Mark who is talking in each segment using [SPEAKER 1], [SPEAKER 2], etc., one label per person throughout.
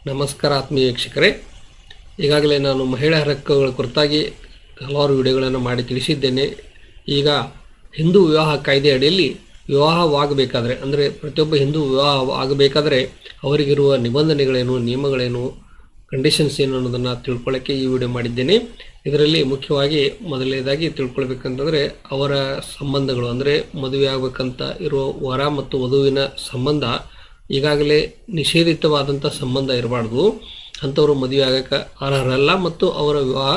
[SPEAKER 1] ನಮಸ್ಕಾರ ಆತ್ಮೀಯ ವೀಕ್ಷಕರೇ, ಈಗಾಗಲೇ ನಾನು ಮಹಿಳಾ ಹಕ್ಕುಗಳ ಕುರಿತಾಗಿ ಹಲವಾರು ವಿಡಿಯೋಗಳನ್ನು ಮಾಡಿ ತಿಳಿಸಿದ್ದೇನೆ. ಈಗ ಹಿಂದೂ ವಿವಾಹ ಕಾಯ್ದೆ ಅಡಿಯಲ್ಲಿ ವಿವಾಹವಾಗಬೇಕಾದ್ರೆ ಅಂದರೆ ಪ್ರತಿಯೊಬ್ಬ ಹಿಂದೂ ವಿವಾಹ ಆಗಬೇಕಾದ್ರೆ ಅವರಿಗಿರುವ ನಿಬಂಧನೆಗಳೇನು, ನಿಯಮಗಳೇನು, ಕಂಡೀಷನ್ಸ್ ಏನು ಅನ್ನೋದನ್ನು ತಿಳ್ಕೊಳ್ಳೋಕ್ಕೆ ಈ ವಿಡಿಯೋ ಮಾಡಿದ್ದೇನೆ. ಇದರಲ್ಲಿ ಮುಖ್ಯವಾಗಿ ಮೊದಲನೇದಾಗಿ ತಿಳ್ಕೊಳ್ಬೇಕಂತಂದರೆ ಅವರ ಸಂಬಂಧಗಳು, ಅಂದರೆ ಮದುವೆ ಆಗಬೇಕಂತ ಇರುವ ವರ ಮತ್ತು ವಧುವಿನ ಸಂಬಂಧ ಈಗಾಗಲೇ ನಿಷೇಧಿತವಾದಂಥ ಸಂಬಂಧ ಇರಬಾರ್ದು. ಅಂಥವರು ಮದುವೆ ಆಗೋಕ್ಕೆ ಅರ್ಹರಲ್ಲ ಮತ್ತು ಅವರ ವಿವಾಹ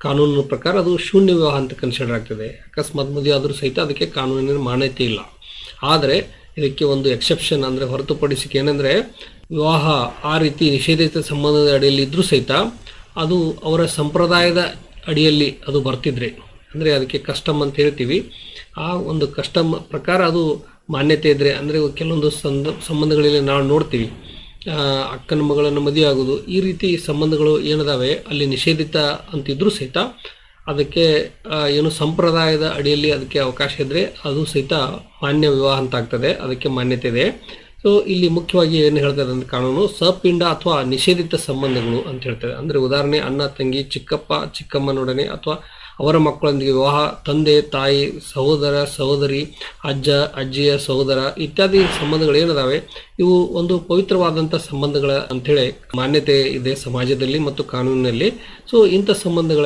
[SPEAKER 1] ಕಾನೂನಿನ ಪ್ರಕಾರ ಅದು ಶೂನ್ಯ ವಿವಾಹ ಅಂತ ಕನ್ಸಿಡರ್ ಆಗ್ತದೆ. ಅಕಸ್ಮಾತ್ ಮದುವೆ ಆದರೂ ಸಹಿತ ಅದಕ್ಕೆ ಕಾನೂನಿನ ಮಾನ್ಯತೆ ಇಲ್ಲ. ಆದರೆ ಇದಕ್ಕೆ ಒಂದು ಎಕ್ಸೆಪ್ಷನ್, ಅಂದರೆ ಹೊರತುಪಡಿಸಿಕೆ ಏನಂದರೆ, ವಿವಾಹ ಆ ರೀತಿ ನಿಷೇಧಿತ ಸಂಬಂಧದ ಅಡಿಯಲ್ಲಿ ಇದ್ದರೂ ಸಹಿತ ಅದು ಅವರ ಸಂಪ್ರದಾಯದ ಅಡಿಯಲ್ಲಿ ಅದು ಬರ್ತಿದ್ರೆ, ಅಂದರೆ ಅದಕ್ಕೆ ಕಸ್ಟಮ್ ಅಂತ ಹೇಳ್ತೀವಿ, ಆ ಒಂದು ಕಸ್ಟಮ್ ಪ್ರಕಾರ ಅದು ಮಾನ್ಯತೆ ಇದ್ದರೆ, ಅಂದರೆ ಕೆಲವೊಂದು ಸಂಬಂಧಗಳಲ್ಲಿ ನಾವು ನೋಡ್ತೀವಿ ಅಕ್ಕನ ಮಗಳನ್ನು ಮದುವೆ ಆಗೋದು, ಈ ರೀತಿ ಸಂಬಂಧಗಳು ಏನಿದಾವೆ ಅಲ್ಲಿ ನಿಷೇಧಿತ ಅಂತಿದ್ರೂ ಸಹಿತ ಅದಕ್ಕೆ ಏನು ಸಂಪ್ರದಾಯದ ಅಡಿಯಲ್ಲಿ ಅದಕ್ಕೆ ಅವಕಾಶ ಇದ್ದರೆ ಅದು ಸಹಿತ ಮಾನ್ಯ ವಿವಾಹ ಅಂತ ಆಗ್ತದೆ, ಅದಕ್ಕೆ ಮಾನ್ಯತೆ ಇದೆ. ಸೊ ಇಲ್ಲಿ ಮುಖ್ಯವಾಗಿ ಏನು ಹೇಳ್ತದೆ ಅಂದರೆ ಕಾನೂನು ಸಪಿಂಡ ಅಥವಾ ನಿಷೇಧಿತ ಸಂಬಂಧಗಳು ಅಂತ ಹೇಳ್ತದೆ. ಅಂದರೆ ಉದಾಹರಣೆ ಅಣ್ಣ ತಂಗಿ, ಚಿಕ್ಕಪ್ಪ ಚಿಕ್ಕಮ್ಮನೊಡನೆ ಅಥವಾ ಅವರ ಮಕ್ಕಳೊಂದಿಗೆ ವಿವಾಹ, ತಂದೆ ತಾಯಿ, ಸಹೋದರ ಸಹೋದರಿ, ಅಜ್ಜ ಅಜ್ಜಿಯ ಸಹೋದರ ಇತ್ಯಾದಿ ಸಂಬಂಧಗಳು ಏನಿದಾವೆ ಇವು ಒಂದು ಪವಿತ್ರವಾದಂಥ ಸಂಬಂಧಗಳ ಅಂಥೇಳಿ ಮಾನ್ಯತೆ ಇದೆ ಸಮಾಜದಲ್ಲಿ ಮತ್ತು ಕಾನೂನಿನಲ್ಲಿ. ಸೊ ಇಂಥ ಸಂಬಂಧಗಳ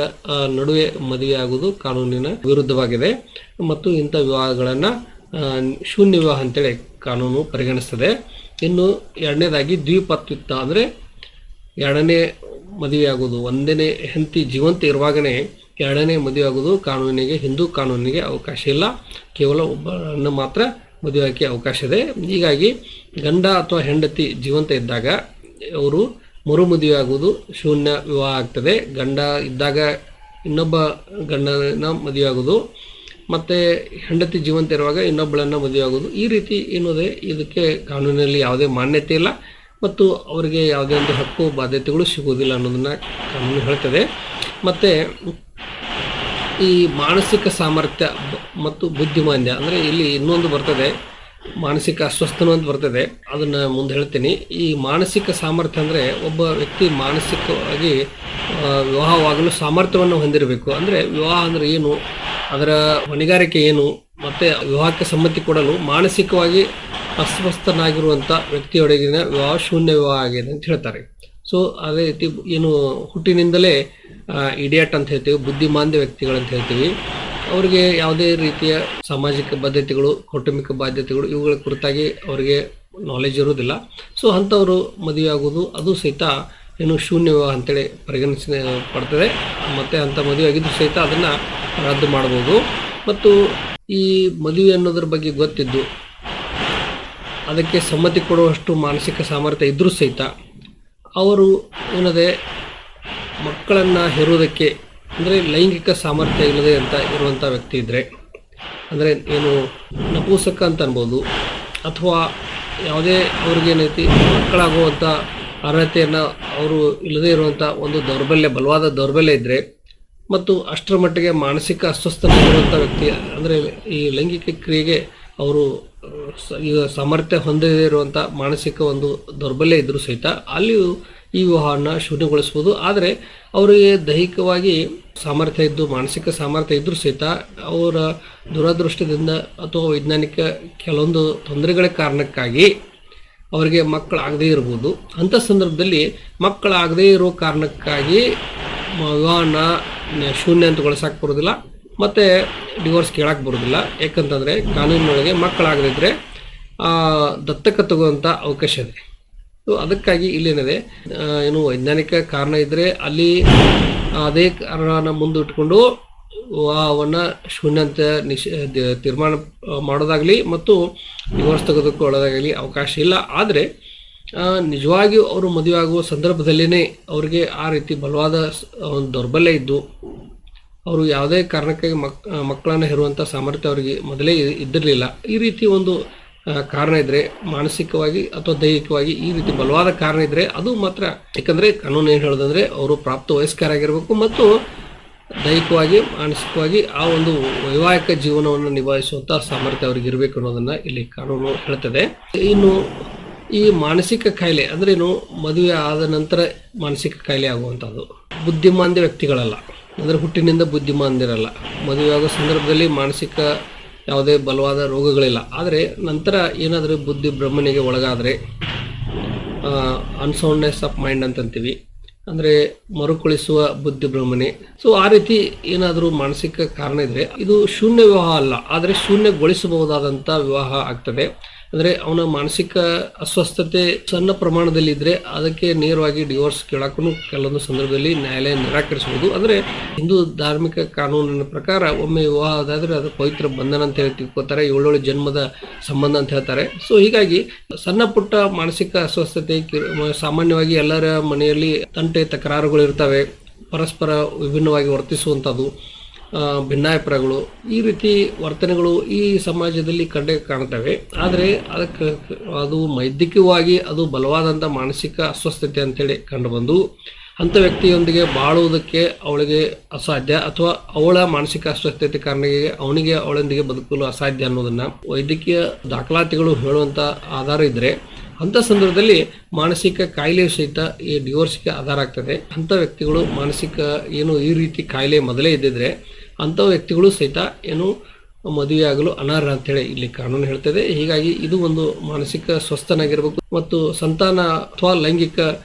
[SPEAKER 1] ನಡುವೆ ಮದುವೆ ಆಗುವುದು ಕಾನೂನಿನ ವಿರುದ್ಧವಾಗಿದೆ ಮತ್ತು ಇಂಥ ವಿವಾಹಗಳನ್ನು ಶೂನ್ಯ ವಿವಾಹ ಅಂತೇಳಿ ಕಾನೂನು ಪರಿಗಣಿಸ್ತದೆ. ಇನ್ನು ಎರಡನೇದಾಗಿ ದ್ವಿಪತ್ವಿತ್ವ, ಅಂದರೆ ಎರಡನೇ ಮದುವೆ ಆಗೋದು, ಒಂದನೇ ಹೆಂಡತಿ ಜೀವಂತ ಇರುವಾಗನೇ ಎರಡನೇ ಮದುವೆ ಆಗೋದು ಕಾನೂನಿಗೆ, ಹಿಂದೂ ಕಾನೂನಿಗೆ ಅವಕಾಶ ಇಲ್ಲ. ಕೇವಲ ಒಬ್ಬರನ್ನು ಮಾತ್ರ ಮದುವೆ ಆಕೆ ಅವಕಾಶ ಇದೆ. ಹೀಗಾಗಿ ಗಂಡ ಅಥವಾ ಹೆಂಡತಿ ಜೀವಂತ ಇದ್ದಾಗ ಅವರು ಮರು ಮದುವೆ ಆಗೋದು ಶೂನ್ಯ ವಿವಾಹ ಆಗ್ತದೆ. ಗಂಡ ಇದ್ದಾಗ ಇನ್ನೊಬ್ಬ ಗಂಡನ ಮದುವೆ ಆಗೋದು ಮತ್ತು ಹೆಂಡತಿ ಜೀವಂತ ಇರುವಾಗ ಇನ್ನೊಬ್ಬಳನ್ನು ಮದುವೆ ಆಗೋದು, ಈ ರೀತಿ ಏನಿದೆ ಇದಕ್ಕೆ ಕಾನೂನಿನಲ್ಲಿ ಯಾವುದೇ ಮಾನ್ಯತೆ ಇಲ್ಲ ಮತ್ತು ಅವರಿಗೆ ಯಾವುದೇ ಒಂದು ಹಕ್ಕು ಬಾಧ್ಯತೆಗಳು ಸಿಗುವುದಿಲ್ಲ ಅನ್ನೋದನ್ನು ಕಾನೂನು ಹೇಳ್ತದೆ. ಮತ್ತು ಈ ಮಾನಸಿಕ ಸಾಮರ್ಥ್ಯ ಮತ್ತು ಬುದ್ಧಿಮಾಂದ್ಯ, ಅಂದರೆ ಇಲ್ಲಿ ಇನ್ನೊಂದು ಬರ್ತದೆ, ಮಾನಸಿಕ ಅಸ್ವಸ್ಥನೂ ಅಂತ ಬರ್ತದೆ, ಅದನ್ನು ಮುಂದೆ ಹೇಳ್ತೀನಿ. ಈ ಮಾನಸಿಕ ಸಾಮರ್ಥ್ಯ ಅಂದರೆ ಒಬ್ಬ ವ್ಯಕ್ತಿ ಮಾನಸಿಕವಾಗಿ ವಿವಾಹವಾಗಲು ಸಾಮರ್ಥ್ಯವನ್ನು ಹೊಂದಿರಬೇಕು. ಅಂದರೆ ವಿವಾಹ ಅಂದರೆ ಏನು, ಅದರ ಹೊಣೆಗಾರಿಕೆ ಏನು, ಮತ್ತು ವಿವಾಹಕ್ಕೆ ಸಮ್ಮತಿ ಕೊಡಲು ಮಾನಸಿಕವಾಗಿ ಅಸ್ವಸ್ಥನಾಗಿರುವಂಥ ವ್ಯಕ್ತಿಯೊಳಗಿನ ವಿವಾಹ ಶೂನ್ಯ ವಿವಾಹ ಆಗಿದೆ ಅಂತ ಹೇಳ್ತಾರೆ. ಸೊ ಅದೇ ರೀತಿ ಏನು ಹುಟ್ಟಿನಿಂದಲೇ ಇಡಿಯಟ್ ಅಂತ ಹೇಳ್ತೀವಿ, ಬುದ್ಧಿಮಾಂದ್ಯ ವ್ಯಕ್ತಿಗಳಂತ ಹೇಳ್ತೀವಿ, ಅವರಿಗೆ ಯಾವುದೇ ರೀತಿಯ ಸಾಮಾಜಿಕ ಬಾಧ್ಯತೆಗಳು, ಕೌಟುಂಬಿಕ ಬಾಧ್ಯತೆಗಳು ಇವುಗಳ ಕುರಿತಾಗಿ ಅವರಿಗೆ ನಾಲೆಜ್ ಇರೋದಿಲ್ಲ. ಸೊ ಅಂಥವರು ಮದುವೆ ಆಗೋದು ಅದು ಸಹಿತ ಏನು ಶೂನ್ಯ ವಿವಾಹ ಅಂತೇಳಿ ಪರಿಗಣಿಸಲ್ಪಡ್ತದೆ. ಮತ್ತು ಅಂಥ ಮದುವೆ ಆಗಿದ್ದು ಸಹಿತ ಅದನ್ನು ರದ್ದು ಮಾಡ್ಬೋದು. ಮತ್ತು ಈ ಮದುವೆ ಅನ್ನೋದ್ರ ಬಗ್ಗೆ ಗೊತ್ತಿದ್ದು ಅದಕ್ಕೆ ಸಮ್ಮತಿ ಕೊಡುವಷ್ಟು ಮಾನಸಿಕ ಸಾಮರ್ಥ್ಯ ಇದ್ದರೂ ಸಹಿತ ಅವರು ಏನದೆ ಮಕ್ಕಳನ್ನು ಹೆರುವುದಕ್ಕೆ, ಅಂದರೆ ಲೈಂಗಿಕ ಸಾಮರ್ಥ್ಯ ಇಲ್ಲದೆ ಅಂತ ಇರುವಂಥ ವ್ಯಕ್ತಿ ಇದ್ದರೆ, ಅಂದರೆ ಏನು ನಪುಂಸಕ ಅಂತ ಅನ್ಬೋದು, ಅಥವಾ ಯಾವುದೇ ಅವ್ರಿಗೇನೈತಿ ಮಕ್ಕಳಾಗುವಂಥ ಅರ್ಹತೆಯನ್ನು ಅವರು ಇಲ್ಲದೇ ಇರುವಂಥ ಒಂದು ದೌರ್ಬಲ್ಯ, ಬಲವಾದ ದೌರ್ಬಲ್ಯ ಇದ್ದರೆ, ಮತ್ತು ಅಷ್ಟರ ಮಟ್ಟಿಗೆ ಮಾನಸಿಕ ಅಸ್ವಸ್ಥನಾಗಿರುವಂಥ ವ್ಯಕ್ತಿ, ಅಂದರೆ ಈ ಲೈಂಗಿಕ ಕ್ರಿಯೆಗೆ ಅವರು ಈಗ ಸಾಮರ್ಥ್ಯ ಹೊಂದದೇ ಇರುವಂಥ ಮಾನಸಿಕ ಒಂದು ದೌರ್ಬಲ್ಯ ಇದ್ದರೂ ಸಹಿತ ಅಲ್ಲಿಯೂ ಈ ವಿವಾಹವನ್ನು ಶೂನ್ಯಗೊಳಿಸ್ಬೋದು. ಆದರೆ ಅವರಿಗೆ ದೈಹಿಕವಾಗಿ ಸಾಮರ್ಥ್ಯ ಇದ್ದು, ಮಾನಸಿಕ ಸಾಮರ್ಥ್ಯ ಇದ್ದರೂ ಸಹಿತ ಅವರ ದುರದೃಷ್ಟದಿಂದ ಅಥವಾ ವೈಜ್ಞಾನಿಕ ಕೆಲವೊಂದು ತೊಂದರೆಗಳ ಕಾರಣಕ್ಕಾಗಿ ಅವರಿಗೆ ಮಕ್ಕಳಾಗದೇ ಇರ್ಬೋದು. ಅಂಥ ಸಂದರ್ಭದಲ್ಲಿ ಮಕ್ಕಳಾಗದೇ ಇರೋ ಕಾರಣಕ್ಕಾಗಿ ವಿವಾಹನ ಶೂನ್ಯ ಅಂತಗೊಳಿಸಕ್ಕೆ ಬರೋದಿಲ್ಲ ಮತ್ತು ಡಿವೋರ್ಸ್ ಕೇಳಕ್ಕೆ ಬರೋದಿಲ್ಲ. ಯಾಕಂತಂದರೆ ಕಾನೂನಿನೊಳಗೆ ಮಕ್ಕಳಾಗದಿದ್ದರೆ ದತ್ತಕ ತಗುವಂಥ ಅವಕಾಶ ಇದೆ. ಸೊ ಅದಕ್ಕಾಗಿ ಇಲ್ಲೇನಿದೆ, ಏನು ವೈಜ್ಞಾನಿಕ ಕಾರಣ ಇದ್ದರೆ ಅಲ್ಲಿ ಅದೇ ಕಾರಣನ ಮುಂದಿಟ್ಕೊಂಡು ವಿವಾಹವನ್ನು ಶೂನ್ಯ ಅಂತ ತೀರ್ಮಾನ ಮಾಡೋದಾಗಲಿ ಮತ್ತು ಡಿವೋರ್ಸ್ ತೆಗೆದುಕೊಳ್ಳೋದಾಗಲಿ ಅವಕಾಶ ಇಲ್ಲ. ಆದರೆ ನಿಜವಾಗಿಯೂ ಅವರು ಮದುವೆ ಆಗುವ ಸಂದರ್ಭದಲ್ಲೇ ಅವರಿಗೆ ಆ ರೀತಿ ಬಲವಾದ ಒಂದು ದೌರ್ಬಲ್ಯ ಇದ್ದು ಅವರು ಯಾವುದೇ ಕಾರಣಕ್ಕಾಗಿ ಮಕ್ಕಳನ್ನು ಹೆರುವಂಥ ಸಾಮರ್ಥ್ಯ ಅವರಿಗೆ ಮೊದಲೇ ಇದ್ದಿರಲಿಲ್ಲ, ಈ ರೀತಿ ಒಂದು ಕಾರಣ ಇದ್ದರೆ, ಮಾನಸಿಕವಾಗಿ ಅಥವಾ ದೈಹಿಕವಾಗಿ ಈ ರೀತಿ ಬಲವಾದ ಕಾರಣ ಇದ್ದರೆ ಅದು ಮಾತ್ರ, ಯಾಕಂದರೆ ಕಾನೂನು ಏನು ಹೇಳೋದಂದರೆ ಅವರು ಪ್ರಾಪ್ತ ವಯಸ್ಕರಾಗಿರಬೇಕು ಮತ್ತು ದೈಹಿಕವಾಗಿ ಮಾನಸಿಕವಾಗಿ ಆ ಒಂದು ವೈವಾಹಿಕ ಜೀವನವನ್ನು ನಿಭಾಯಿಸುವಂಥ ಸಾಮರ್ಥ್ಯ ಅವ್ರಿಗೆ ಇರಬೇಕು ಅನ್ನೋದನ್ನು ಇಲ್ಲಿ ಕಾನೂನು ಹೇಳ್ತದೆ. ಇನ್ನು ಈ ಮಾನಸಿಕ ಕಾಯಿಲೆ ಅಂದ್ರೇನು, ಮದುವೆ ಆದ ನಂತರ ಮಾನಸಿಕ ಕಾಯಿಲೆ ಆಗುವಂಥದ್ದು. ಬುದ್ಧಿಮಾಂದ್ಯ ವ್ಯಕ್ತಿಗಳಲ್ಲ, ಅಂದರೆ ಹುಟ್ಟಿನಿಂದ ಬುದ್ಧಿಮಾಂದ್ಯರಲ್ಲ. ಮದುವೆ ಆಗೋ ಸಂದರ್ಭದಲ್ಲಿ ಮಾನಸಿಕ ಯಾವುದೇ ಬಲವಾದ ರೋಗಗಳಿಲ್ಲ. ಆದರೆ ನಂತರ ಏನಾದರೂ ಬುದ್ಧಿ ಭ್ರಮಣೆಗೆ ಒಳಗಾದರೆ, ಅನ್ಸೌಂಡ್ನೆಸ್ ಆಫ್ ಮೈಂಡ್ ಅಂತಂತೀವಿ, ಅಂದರೆ ಮರುಕಳಿಸುವ ಬುದ್ಧಿ ಭ್ರಮಣೆ. ಸೊ ಆ ರೀತಿ ಏನಾದರೂ ಮಾನಸಿಕ ಕಾರಣ ಇದ್ದರೆ ಇದು ಶೂನ್ಯ ವಿವಾಹ ಅಲ್ಲ, ಆದರೆ ಶೂನ್ಯಗೊಳಿಸಬಹುದಾದಂಥ ವಿವಾಹ ಆಗ್ತದೆ. ಅಂದರೆ ಅವನ ಮಾನಸಿಕ ಅಸ್ವಸ್ಥತೆ ಸಣ್ಣ ಪ್ರಮಾಣದಲ್ಲಿ ಇದ್ದರೆ ಅದಕ್ಕೆ ನೇರವಾಗಿ ಡಿವೋರ್ಸ್ ಕೇಳಕ್ಕೂ ಕೆಲವೊಂದು ಸಂದರ್ಭದಲ್ಲಿ ನ್ಯಾಯಾಲಯ ನಿರಾಕರಿಸಬಹುದು. ಅಂದರೆ ಹಿಂದೂ ಧಾರ್ಮಿಕ ಕಾನೂನಿನ ಪ್ರಕಾರ ಒಮ್ಮೆ ವಿವಾಹ ಆದಾದರೆ ಅದು ಪವಿತ್ರ ಬಂಧನ ಅಂತ ಹೇಳಿ ತಿಳ್ಕೊತಾರೆ, 7 ಜನ್ಮದ ಸಂಬಂಧ ಅಂತ ಹೇಳ್ತಾರೆ. ಸೊ ಹೀಗಾಗಿ ಸಣ್ಣ ಪುಟ್ಟ ಮಾನಸಿಕ ಅಸ್ವಸ್ಥತೆ ಸಾಮಾನ್ಯವಾಗಿ ಎಲ್ಲರ ಮನೆಯಲ್ಲಿ ತಂಟೆ ತಕರಾರುಗಳು ಇರ್ತವೆ, ಪರಸ್ಪರ ವಿಭಿನ್ನವಾಗಿ ವರ್ತಿಸುವಂಥದ್ದು, ಭಿನ್ನಾಭಿಪ್ರಾಯಗಳು, ಈ ರೀತಿ ವರ್ತನೆಗಳು ಈ ಸಮಾಜದಲ್ಲಿ ಕಂಡೇ ಕಾಣ್ತವೆ. ಆದರೆ ಅದು ವೈದ್ಯಕೀಯವಾಗಿ ಅದು ಬಲವಾದಂಥ ಮಾನಸಿಕ ಅಸ್ವಸ್ಥತೆ ಅಂತೇಳಿ ಕಂಡುಬಂದು ಅಂಥ ವ್ಯಕ್ತಿಯೊಂದಿಗೆ ಬಾಳುವುದಕ್ಕೆ ಅವಳಿಗೆ ಅಸಾಧ್ಯ, ಅಥವಾ ಅವಳ ಮಾನಸಿಕ ಅಸ್ವಸ್ಥತೆ ಕಾರಣಕ್ಕೆ ಅವನಿಗೆ ಅವಳೊಂದಿಗೆ ಬದುಕಲು ಅಸಾಧ್ಯ ಅನ್ನೋದನ್ನು ವೈದ್ಯಕೀಯ ದಾಖಲಾತಿಗಳು ಹೇಳುವಂಥ ಆಧಾರ ಇದ್ದರೆ, ಅಂಥ ಸಂದರ್ಭದಲ್ಲಿ ಮಾನಸಿಕ ಕಾಯಿಲೆಯು ಸಹಿತ ಈ ಡಿವೋರ್ಸ್ಗೆ ಆಧಾರ ಆಗ್ತದೆ. ಅಂಥ ವ್ಯಕ್ತಿಗಳು ಮಾನಸಿಕ ಏನು ಈ ರೀತಿ ಕಾಯಿಲೆ ಮೊದಲೇ ಇದ್ದಿದ್ರೆ ಅಂಥ ವ್ಯಕ್ತಿಗಳು ಸಹಿತ ಏನು ಮದುವೆ ಆಗಲು ಅನರ್ಹ ಅಂತೇಳಿ ಇಲ್ಲಿ ಕಾನೂನು ಹೇಳ್ತದೆ. ಹೀಗಾಗಿ ಇದು ಒಂದು ಮಾನಸಿಕ ಸ್ವಸ್ಥನಾಗಿರಬೇಕು ಮತ್ತು ಸಂತಾನ ಅಥವಾ ಲೈಂಗಿಕ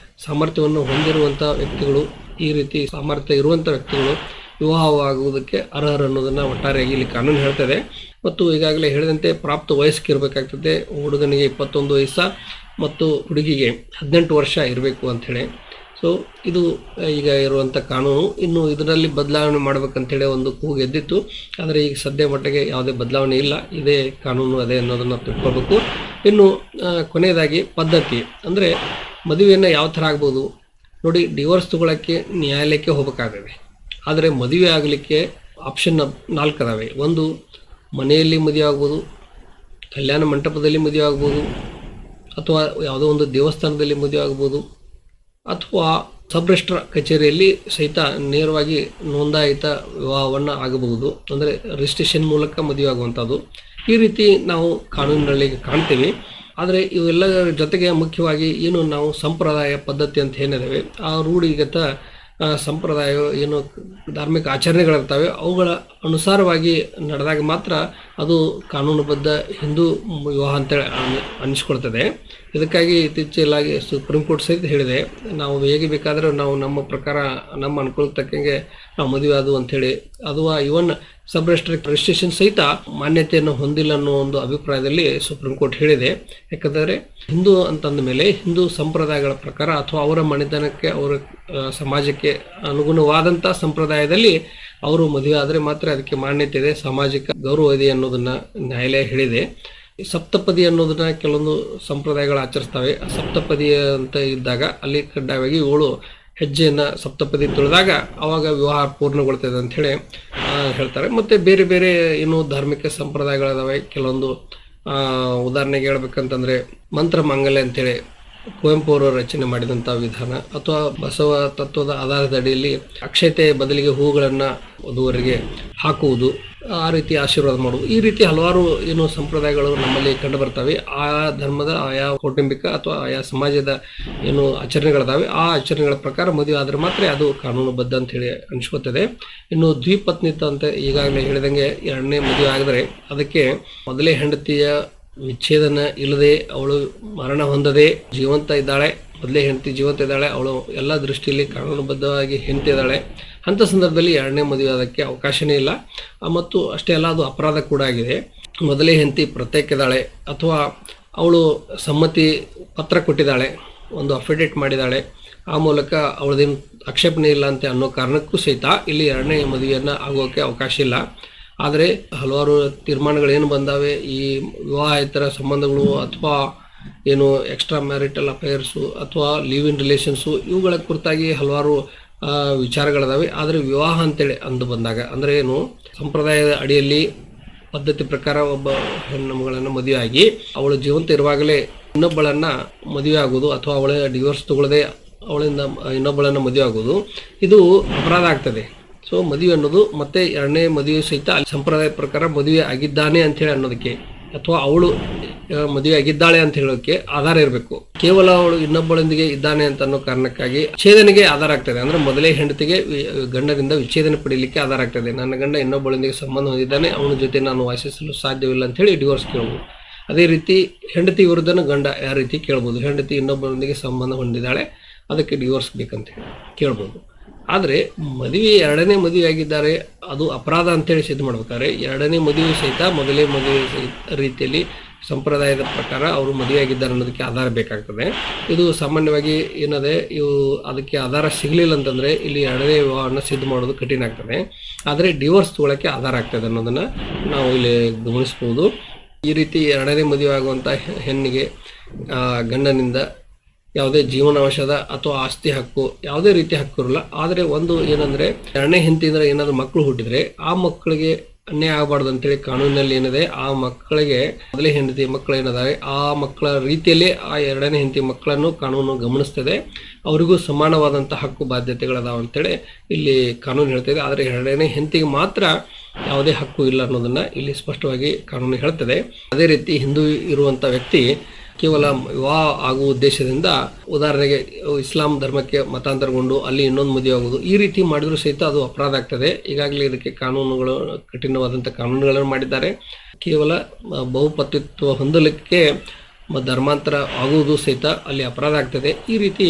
[SPEAKER 1] ಸಾಮರ್ಥ್ಯವನ್ನು ಹೊಂದಿರುವಂಥ ವ್ಯಕ್ತಿಗಳು, ಈ ರೀತಿ ಸಾಮರ್ಥ್ಯ ಇರುವಂಥ ವ್ಯಕ್ತಿಗಳು ವಿವಾಹವಾಗುವುದಕ್ಕೆ ಅರ್ಹರು ಅನ್ನೋದನ್ನು ಒಟ್ಟಾರೆಯಾಗಿ ಇಲ್ಲಿ ಕಾನೂನು ಹೇಳ್ತದೆ. ಮತ್ತು ಈಗಾಗಲೇ ಹೇಳಿದಂತೆ ಪ್ರಾಪ್ತ ವಯಸ್ಸಿಗೆ ಇರಬೇಕಾಗ್ತದೆ. ಹುಡುಗನಿಗೆ 21 ವಯಸ್ಸು ಮತ್ತು ಹುಡುಗಿಗೆ 18 ವರ್ಷ ಇರಬೇಕು ಅಂಥೇಳಿ. ಸೊ ಇದು ಈಗ ಇರುವಂಥ ಕಾನೂನು. ಇನ್ನು ಇದರಲ್ಲಿ ಬದಲಾವಣೆ ಮಾಡಬೇಕಂತೇಳಿ ಒಂದು ಕೂಗು ಎದ್ದಿತ್ತು, ಆದರೆ ಈಗ ಸದ್ಯ ಮಟ್ಟಿಗೆ ಯಾವುದೇ ಬದಲಾವಣೆ ಇಲ್ಲ, ಇದೇ ಕಾನೂನು ಅದೇ ಅನ್ನೋದನ್ನು ತಿಳ್ಕೊಳ್ಬೇಕು. ಇನ್ನು ಕೊನೆಯದಾಗಿ ಪದ್ಧತಿ, ಅಂದರೆ ಮದುವೆಯನ್ನು ಯಾವ ಥರ ಆಗ್ಬೋದು ನೋಡಿ. ಡಿವೋರ್ಸ್ ತಗೊಳ್ಳೋಕ್ಕೆ ನ್ಯಾಯಾಲಯಕ್ಕೆ ಹೋಗಬೇಕಾಗ್ತದೆ, ಆದರೆ ಮದುವೆ ಆಗಲಿಕ್ಕೆ ಆಪ್ಷನ್ 4 ಅದಾವೆ. ಒಂದು, ಮನೆಯಲ್ಲಿ ಮದುವೆ ಆಗ್ಬೋದು, ಕಲ್ಯಾಣ ಮಂಟಪದಲ್ಲಿ ಮದುವೆ ಆಗ್ಬೋದು, ಅಥವಾ ಯಾವುದೋ ಒಂದು ದೇವಸ್ಥಾನದಲ್ಲಿ ಮದುವೆ ಆಗ್ಬೋದು, ಅಥವಾ ಸಬ್ ರಿಜಿಸ್ಟ್ರಾರ್ ಕಚೇರಿಯಲ್ಲಿ ಸಹಿತ ನೇರವಾಗಿ ನೋಂದಾಯಿತ ವಿವಾಹವನ್ನು ಆಗಬಹುದು, ಅಂದರೆ ರಿಜಿಸ್ಟ್ರೇಷನ್ ಮೂಲಕ ಮದುವೆ ಆಗುವಂಥದ್ದು. ಈ ರೀತಿ ನಾವು ಕಾನೂನಿನಲ್ಲಿ ಕಾಣ್ತೀವಿ. ಆದರೆ ಇವೆಲ್ಲದರ ಜೊತೆಗೆ ಮುಖ್ಯವಾಗಿ ಏನು ನಾವು ಸಂಪ್ರದಾಯ ಪದ್ಧತಿ ಅಂತ ಏನಿದ್ದಾವೆ, ಆ ರೂಢಿಗತ ಸಂಪ್ರದಾಯ ಏನು ಧಾರ್ಮಿಕ ಆಚರಣೆಗಳಿರ್ತವೆ ಅವುಗಳ ಅನುಸಾರವಾಗಿ ನಡೆದಾಗ ಮಾತ್ರ ಅದು ಕಾನೂನುಬದ್ಧ ಹಿಂದೂ ವಿವಾಹ ಅಂತೇಳಿ ಅನಿಸ್ಕೊಳ್ತದೆ. ಇದಕ್ಕಾಗಿ ಇತ್ತೀಚೆಗೆ ಸುಪ್ರೀಂ ಕೋರ್ಟ್ ಸಹಿತ ಹೇಳಿದೆ, ನಾವು ಹೇಗೆ ಬೇಕಾದರೂ ನಾವು ನಮ್ಮ ಪ್ರಕಾರ ನಮ್ಮ ಅನುಕೂಲಕ್ಕೆ ತಕ್ಕಂಗೆ ನಾವು ಮದುವೆ ಆದವು ಅಂಥೇಳಿ. ಅದು ಇವನ್ ಸಬ್ ರಿಜಿಸ್ಟ್ರೇಷನ್ ಸಹಿತ ಮಾನ್ಯತೆಯನ್ನು ಹೊಂದಿಲ್ಲ ಅನ್ನೋ ಒಂದು ಅಭಿಪ್ರಾಯದಲ್ಲಿ ಸುಪ್ರೀಂ ಕೋರ್ಟ್ ಹೇಳಿದೆ. ಯಾಕಂದರೆ ಹಿಂದೂ ಅಂತಂದ ಮೇಲೆ ಹಿಂದೂ ಸಂಪ್ರದಾಯಗಳ ಪ್ರಕಾರ ಅಥವಾ ಅವರ ಮನೆತನಕ್ಕೆ ಅವರ ಸಮಾಜಕ್ಕೆ ಅನುಗುಣವಾದಂಥ ಸಂಪ್ರದಾಯದಲ್ಲಿ ಅವರು ಮದುವೆ ಆದರೆ ಮಾತ್ರ ಅದಕ್ಕೆ ಮಾನ್ಯತೆ ಇದೆ, ಸಾಮಾಜಿಕ ಗೌರವ ಇದೆ ಅನ್ನೋದನ್ನು ನ್ಯಾಯಾಲಯ ಹೇಳಿದೆ. ಸಪ್ತಪದಿ ಅನ್ನೋದನ್ನ ಕೆಲವೊಂದು ಸಂಪ್ರದಾಯಗಳು ಆಚರಿಸ್ತವೆ. ಸಪ್ತಪದಿ ಅಂತ ಇದ್ದಾಗ ಅಲ್ಲಿ ಕಡ್ಡಾಯವಾಗಿ 7 ಹೆಜ್ಜೆಯನ್ನು ಸಪ್ತಪದಿ ತುಳಿದಾಗ ಅವಾಗ ವಿವಾಹ ಪೂರ್ಣಗೊಳ್ತದೆ ಅಂಥೇಳಿ ಹೇಳ್ತಾರೆ. ಮತ್ತು ಬೇರೆ ಬೇರೆ ಏನು ಧಾರ್ಮಿಕ ಸಂಪ್ರದಾಯಗಳಿದಾವೆ ಕೆಲವೊಂದು. ಉದಾಹರಣೆಗೆ ಹೇಳ್ಬೇಕಂತಂದರೆ ಮಂತ್ರ ಮಾಂಗಲ್ಯ ಅಂತೇಳಿ ಕುವೆಂಪು ಅವರು ರಚನೆ ಮಾಡಿದಂಥ ವಿಧಾನ, ಅಥವಾ ಬಸವ ತತ್ವದ ಆಧಾರದ ಅಡಿಯಲ್ಲಿ ಅಕ್ಷತೆ ಬದಲಿಗೆ ಹೂಗಳನ್ನು ವಧುವರಿಗೆ ಹಾಕುವುದು, ಆ ರೀತಿ ಆಶೀರ್ವಾದ ಮಾಡುವುದು, ಈ ರೀತಿ ಹಲವಾರು ಏನು ಸಂಪ್ರದಾಯಗಳು ನಮ್ಮಲ್ಲಿ ಕಂಡು ಬರ್ತವೆ. ಆ ಧರ್ಮದ ಆಯಾ ಕೌಟುಂಬಿಕ ಅಥವಾ ಆಯಾ ಸಮಾಜದ ಏನು ಆಚರಣೆಗಳಿದಾವೆ ಆ ಆಚರಣೆಗಳ ಪ್ರಕಾರ ಮದುವೆ ಆದರೆ ಮಾತ್ರ ಅದು ಕಾನೂನುಬದ್ಧ ಅಂತ ಹೇಳಿ ಅನಿಸ್ಕೊತದೆ. ಇನ್ನು ದ್ವಿಪತ್ನಿತ್ವ ಅಂತ ಈಗಾಗಲೇ ಹೇಳಿದಂಗೆ 2ನೇ ಮದುವೆ ಆಗಿದ್ರೆ ಅದಕ್ಕೆ ಮೊದಲೇ ಹೆಂಡತಿಯ ವಿಚ್ಛೇದನ ಇಲ್ಲದೆ ಅವಳು ಮರಣ ಹೊಂದದೆ ಜೀವಂತ ಇದ್ದಾಳೆ, ಮೊದಲೇ ಹೆಂಡತಿ ಜೀವಂತ ಇದ್ದಾಳೆ, ಅವಳು ಎಲ್ಲ ದೃಷ್ಟಿಯಲ್ಲಿ ಕಾನೂನುಬದ್ಧವಾಗಿ ಹೆಂಡತಿ ಇದ್ದಾಳೆ, ಅಂಥ ಸಂದರ್ಭದಲ್ಲಿ 2ನೇ ಮದುವೆ ಅದಕ್ಕೆ ಅವಕಾಶನೇ ಇಲ್ಲ. ಮತ್ತು ಅಷ್ಟೇ ಅಲ್ಲ, ಅದು ಅಪರಾಧ ಕೂಡ ಆಗಿದೆ. ಮೊದಲೇ ಹೆಂಡತಿ ಪ್ರತ್ಯೇಕ ಇದ್ದಾಳೆ ಅಥವಾ ಅವಳು ಸಮ್ಮತಿ ಪತ್ರ ಕೊಟ್ಟಿದ್ದಾಳೆ, ಒಂದು ಅಫಿಡೇಟ್ ಮಾಡಿದ್ದಾಳೆ, ಆ ಮೂಲಕ ಅವಳದೇನು ಆಕ್ಷೇಪಣೆ ಇಲ್ಲ ಅಂತ ಅನ್ನೋ ಕಾರಣಕ್ಕೂ ಸಹಿತ ಇಲ್ಲಿ 2ನೇ ಮದುವೆಯನ್ನು ಆಗೋಕ್ಕೆ ಅವಕಾಶ ಇಲ್ಲ. ಆದರೆ ಹಲವಾರು ತೀರ್ಮಾನಗಳೇನು ಬಂದಾವೆ, ಈ ವಿವಾಹೇತರ ಸಂಬಂಧಗಳು ಅಥವಾ ಏನು ಎಕ್ಸ್ಟ್ರಾ ಮ್ಯಾರಿಟಲ್ ಅಫೇರ್ಸು ಅಥವಾ ಲಿವ್ ಇನ್ ರಿಲೇಷನ್ಸು ಇವುಗಳ ಕುರಿತಾಗಿ ಹಲವಾರು ವಿಚಾರಗಳಿದಾವೆ. ಆದರೆ ವಿವಾಹ ಅಂತೇಳಿ ಅಂದು ಬಂದಾಗ ಅಂದರೆ ಏನು, ಸಂಪ್ರದಾಯದ ಅಡಿಯಲ್ಲಿ ಪದ್ಧತಿ ಪ್ರಕಾರ ಒಬ್ಬ ಹೆಣ್ಣು ಮಗಳನ್ನು ಮದುವೆ ಆಗಿ ಅವಳು ಜೀವಂತ ಇರುವಾಗಲೇ ಇನ್ನೊಬ್ಬಳನ್ನು ಮದುವೆ ಆಗೋದು ಅಥವಾ ಅವಳ ಡಿವೋರ್ಸ್ ತಗೊಳ್ಳದೆ ಅವಳಿಂದ ಇನ್ನೊಬ್ಬಳನ್ನು ಮದುವೆ ಆಗೋದು ಇದು ಅಪರಾಧ ಆಗ್ತದೆ. ಸೊ ಮದುವೆ ಅನ್ನೋದು ಮತ್ತೆ 2ನೇ ಮದುವೆ ಸಹಿತ ಸಂಪ್ರದಾಯ ಪ್ರಕಾರ ಮದುವೆ ಆಗಿದ್ದಾನೆ ಅಂಥೇಳಿ ಅನ್ನೋದಕ್ಕೆ, ಅಥವಾ ಅವಳು ಮದುವೆ ಆಗಿದ್ದಾಳೆ ಅಂತ ಹೇಳೋಕೆ ಆಧಾರ ಇರಬೇಕು. ಕೇವಲ ಅವಳು ಇನ್ನೊಬ್ಬಳೊಂದಿಗೆ ಇದ್ದಾನೆ ಅಂತ ಅನ್ನೋ ಕಾರಣಕ್ಕಾಗಿ ವಿಚ್ಛೇದನೆಗೆ ಆಧಾರ ಆಗ್ತದೆ. ಅಂದ್ರೆ ಮೊದಲೇ ಹೆಂಡತಿಗೆ ಗಂಡನಿಂದ ವಿಚ್ಛೇದನೆ ಪಡೀಲಿಕ್ಕೆ ಆಧಾರ ಆಗ್ತದೆ. ನನ್ನ ಗಂಡ ಇನ್ನೊಬ್ಬಳೊಂದಿಗೆ ಸಂಬಂಧ ಹೊಂದಿದ್ದಾನೆ, ಅವನ ಜೊತೆ ನಾನು ವಾಸಿಸಲು ಸಾಧ್ಯವಿಲ್ಲ ಅಂತ ಹೇಳಿ ಡಿವೋರ್ಸ್ ಕೇಳ್ಬೋದು. ಅದೇ ರೀತಿ ಹೆಂಡತಿ ವಿರುದ್ಧನೂ ಗಂಡ ಯಾವ ರೀತಿ ಕೇಳ್ಬೋದು, ಹೆಂಡತಿ ಇನ್ನೊಬ್ಬರೊಂದಿಗೆ ಸಂಬಂಧ ಹೊಂದಿದ್ದಾಳೆ ಅದಕ್ಕೆ ಡಿವೋರ್ಸ್ ಬೇಕಂತ ಹೇಳಿ ಕೇಳ್ಬೋದು. ಆದರೆ ಮದುವೆ ಎರಡನೇ ಮದುವೆ ಆಗಿದ್ದಾರೆ ಅದು ಅಪರಾಧ ಅಂತೇಳಿ ಸಿದ್ಧ ಮಾಡ್ಬೇಕಾದ್ರೆ ಎರಡನೇ ಮದುವೆ ಸಹಿತ ಮೊದಲೇ ಮದುವೆ ರೀತಿಯಲ್ಲಿ ಸಂಪ್ರದಾಯದ ಪ್ರಕಾರ ಅವರು ಮದುವೆ ಆಗಿದ್ದಾರೆ ಅನ್ನೋದಕ್ಕೆ ಆಧಾರ ಬೇಕಾಗ್ತದೆ. ಇದು ಸಾಮಾನ್ಯವಾಗಿ ಏನದೆ ಇವು ಅದಕ್ಕೆ ಆಧಾರ ಸಿಗಲಿಲ್ಲ ಅಂತಂದರೆ ಇಲ್ಲಿ ಎರಡನೇ ವಿವಾಹವನ್ನು ಸಿದ್ಧ ಮಾಡೋದು ಕಠಿಣ ಆಗ್ತದೆ. ಆದರೆ ಡಿವೋರ್ಸ್ ತೊಗೊಳಕ್ಕೆ ಆಧಾರ ಆಗ್ತದೆ ಅನ್ನೋದನ್ನು ನಾವು ಇಲ್ಲಿ ಗಮನಿಸ್ಬೋದು. ಈ ರೀತಿ ಎರಡನೇ ಮದುವೆ ಆಗುವಂಥ ಹೆಣ್ಣಿಗೆ ಗಂಡನಿಂದ ಯಾವುದೇ ಜೀವನಾಂಶದ ಅಥವಾ ಆಸ್ತಿ ಹಕ್ಕು ಯಾವುದೇ ರೀತಿ ಹಕ್ಕು ಇರಲ್ಲ. ಆದರೆ ಒಂದು ಏನಂದರೆ ಎರಡನೇ ಹೆಂಡತಿಯಿಂದ ಏನಾದರೂ ಮಕ್ಕಳು ಹುಟ್ಟಿದರೆ ಆ ಮಕ್ಕಳಿಗೆ ಅನ್ಯಾಯ ಆಗಬಾರ್ದು ಅಂತೇಳಿ ಕಾನೂನಿನಲ್ಲಿ ಏನಿದೆ, ಆ ಮಕ್ಕಳಿಗೆ ಮೊದಲೇ ಹೆಂಡತಿ ಮಕ್ಕಳು ಏನಿದ್ದಾರೆ ಆ ಮಕ್ಕಳ ರೀತಿಯಲ್ಲಿ ಆ ಎರಡನೇ ಹೆಂಡತಿ ಮಕ್ಕಳನ್ನು ಕಾನೂನು ಗಮನಿಸ್ತದೆ. ಅವರಿಗೂ ಸಮಾನವಾದಂಥ ಹಕ್ಕು ಬಾಧ್ಯತೆಗಳದಾವ ಅಂತೇಳಿ ಇಲ್ಲಿ ಕಾನೂನು ಹೇಳ್ತದೆ. ಆದರೆ ಎರಡನೇ ಹೆಂಡತಿಗೆ ಮಾತ್ರ ಯಾವುದೇ ಹಕ್ಕು ಇಲ್ಲ ಅನ್ನೋದನ್ನು ಇಲ್ಲಿ ಸ್ಪಷ್ಟವಾಗಿ ಕಾನೂನು ಹೇಳ್ತದೆ. ಅದೇ ರೀತಿ ಹಿಂದೂ ಇರುವಂಥ ವ್ಯಕ್ತಿ ಕೇವಲ ವಿವಾಹ ಆಗುವ ಉದ್ದೇಶದಿಂದ ಉದಾಹರಣೆಗೆ ಇಸ್ಲಾಂ ಧರ್ಮಕ್ಕೆ ಮತಾಂತರಗೊಂಡು ಅಲ್ಲಿ ಇನ್ನೊಂದು ಮದುವೆ ಆಗುವುದು ಈ ರೀತಿ ಮಾಡಿದರೂ ಸಹಿತ ಅದು ಅಪರಾಧ ಆಗ್ತದೆ. ಈಗಾಗಲೇ ಇದಕ್ಕೆ ಕಾನೂನುಗಳು ಕಠಿಣವಾದಂಥ ಕಾನೂನುಗಳನ್ನು ಮಾಡಿದ್ದಾರೆ. ಕೇವಲ ಬಹುಪತಿತ್ವ ಹೊಂದಲಿಕ್ಕೆ ಧರ್ಮಾಂತರ ಆಗುವುದು ಸಹಿತ ಅಲ್ಲಿ ಅಪರಾಧ ಆಗ್ತದೆ. ಈ ರೀತಿ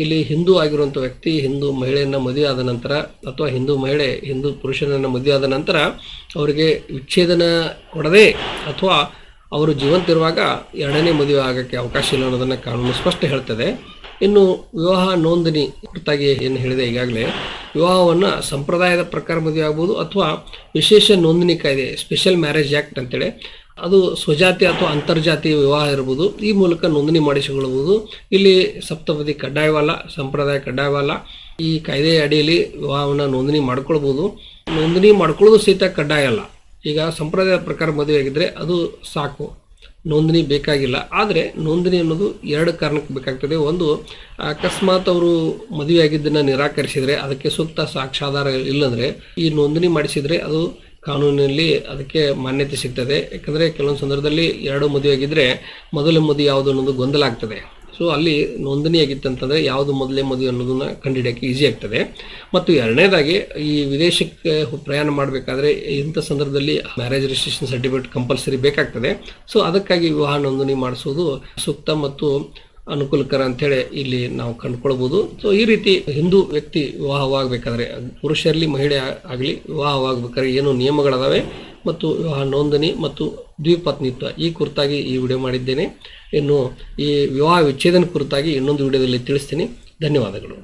[SPEAKER 1] ಇಲ್ಲಿ ಹಿಂದೂ ಆಗಿರುವಂಥ ವ್ಯಕ್ತಿ ಹಿಂದೂ ಮಹಿಳೆಯನ್ನು ಮದುವೆ ಆದ ನಂತರ ಅಥವಾ ಹಿಂದೂ ಮಹಿಳೆ ಹಿಂದೂ ಪುರುಷನನ್ನು ಮದುವೆ ಆದ ನಂತರ ಅವರಿಗೆ ವಿಚ್ಛೇದನ ಕೊಡದೆ ಅಥವಾ ಅವರು ಜೀವಂತಿರುವಾಗ ಎರಡನೇ ಮದುವೆ ಆಗೋಕ್ಕೆ ಅವಕಾಶ ಇಲ್ಲ ಅನ್ನೋದನ್ನು ಕಾನೂನು ಸ್ಪಷ್ಟ ಹೇಳ್ತದೆ. ಇನ್ನು ವಿವಾಹ ನೋಂದಣಿ ಕುರಿತಾಗಿ ಏನು ಹೇಳಿದೆ ಈಗಾಗಲೇ, ವಿವಾಹವನ್ನು ಸಂಪ್ರದಾಯದ ಪ್ರಕಾರ ಮದುವೆ ಆಗ್ಬೋದು ಅಥವಾ ವಿಶೇಷ ನೋಂದಣಿ ಕಾಯ್ದೆ ಸ್ಪೆಷಲ್ ಮ್ಯಾರೇಜ್ ಆ್ಯಕ್ಟ್ ಅಂತೇಳಿ ಅದು ಸ್ವಜಾತಿ ಅಥವಾ ಅಂತರ್ಜಾತಿ ವಿವಾಹ ಇರ್ಬೋದು, ಈ ಮೂಲಕ ನೋಂದಣಿ ಮಾಡಿಸಿಕೊಳ್ಳಬಹುದು. ಇಲ್ಲಿ ಸಪ್ತಪದಿ ಕಡ್ಡಾಯವಲ್ಲ, ಸಂಪ್ರದಾಯ ಕಡ್ಡಾಯವಲ್ಲ. ಈ ಕಾಯ್ದೆ ಅಡಿಯಲ್ಲಿ ವಿವಾಹವನ್ನು ನೋಂದಣಿ ಮಾಡ್ಕೊಳ್ಬೋದು. ನೋಂದಣಿ ಮಾಡ್ಕೊಳ್ಳೋದು ಸಹಿತ ಕಡ್ಡಾಯ ಅಲ್ಲ. ಈಗ ಸಂಪ್ರದಾಯದ ಪ್ರಕಾರ ಮದುವೆ ಆಗಿದ್ದರೆ ಅದು ಸಾಕು, ನೋಂದಣಿ ಬೇಕಾಗಿಲ್ಲ. ಆದರೆ ನೋಂದಣಿ ಅನ್ನೋದು ಎರಡು ಕಾರಣಕ್ಕೆ ಬೇಕಾಗ್ತದೆ. ಒಂದು, ಅಕಸ್ಮಾತ್ ಅವರು ಮದುವೆ ಆಗಿದ್ದನ್ನು ನಿರಾಕರಿಸಿದರೆ ಅದಕ್ಕೆ ಸೂಕ್ತ ಸಾಕ್ಷ್ಯಾಧಾರ ಇಲ್ಲಂದರೆ ಈ ನೋಂದಣಿ ಮಾಡಿಸಿದರೆ ಅದು ಕಾನೂನಿನಲ್ಲಿ ಅದಕ್ಕೆ ಮಾನ್ಯತೆ ಸಿಗ್ತದೆ. ಯಾಕಂದರೆ ಕೆಲವೊಂದು ಸಂದರ್ಭದಲ್ಲಿ ಎರಡು ಮದುವೆ ಆಗಿದ್ದರೆ ಮೊದಲ ಮದುವೆ ಯಾವುದು ಅನ್ನೋದು ಗೊಂದಲ ಆಗ್ತದೆ. ಸೊ ಅಲ್ಲಿ ನೋಂದಣಿ ಆಗಿತ್ತಂತಂದರೆ ಯಾವುದು ಮೊದಲೇ ಮದುವೆ ಅನ್ನೋದನ್ನು ಕಂಡುಹಿಡಿಯೋಕ್ಕೆ ಈಸಿ ಆಗ್ತದೆ. ಮತ್ತು ಎರಡನೇದಾಗಿ ಈ ವಿದೇಶಕ್ಕೆ ಪ್ರಯಾಣ ಮಾಡಬೇಕಾದ್ರೆ ಇಂಥ ಸಂದರ್ಭದಲ್ಲಿ ಮ್ಯಾರೇಜ್ ರಿಜಿಸ್ಟ್ರೇಷನ್ ಸರ್ಟಿಫಿಕೇಟ್ ಕಂಪಲ್ಸರಿ ಬೇಕಾಗ್ತದೆ. ಸೊ ಅದಕ್ಕಾಗಿ ವಿವಾಹ ನೋಂದಣಿ ಮಾಡಿಸೋದು ಸೂಕ್ತ ಮತ್ತು ಅನುಕೂಲಕರ ಅಂಥೇಳಿ ಇಲ್ಲಿ ನಾವು ಕಂಡುಕೊಳ್ಬೋದು. ಸೊ ಈ ರೀತಿ ಹಿಂದೂ ವ್ಯಕ್ತಿ ವಿವಾಹವಾಗಬೇಕಾದ್ರೆ ಪುರುಷರಲ್ಲಿ ಮಹಿಳೆ ಆಗಲಿ ವಿವಾಹವಾಗಬೇಕಾದ್ರೆ ಏನು ನಿಯಮಗಳದಾವೆ ಮತ್ತು ವಿವಾಹ ನೋಂದಣಿ ಮತ್ತು ದ್ವಿಪತ್ನಿತ್ವ ಈ ಕುರಿತಾಗಿ ಈ ವಿಡಿಯೋ ಮಾಡಿದ್ದೇನೆ. ಇನ್ನು ಈ ವಿವಾಹ ವಿಚ್ಛೇದನ ಕುರಿತಾಗಿ ಇನ್ನೊಂದು ವಿಡಿಯೋದಲ್ಲಿ ತಿಳಿಸ್ತೀನಿ. ಧನ್ಯವಾದಗಳು.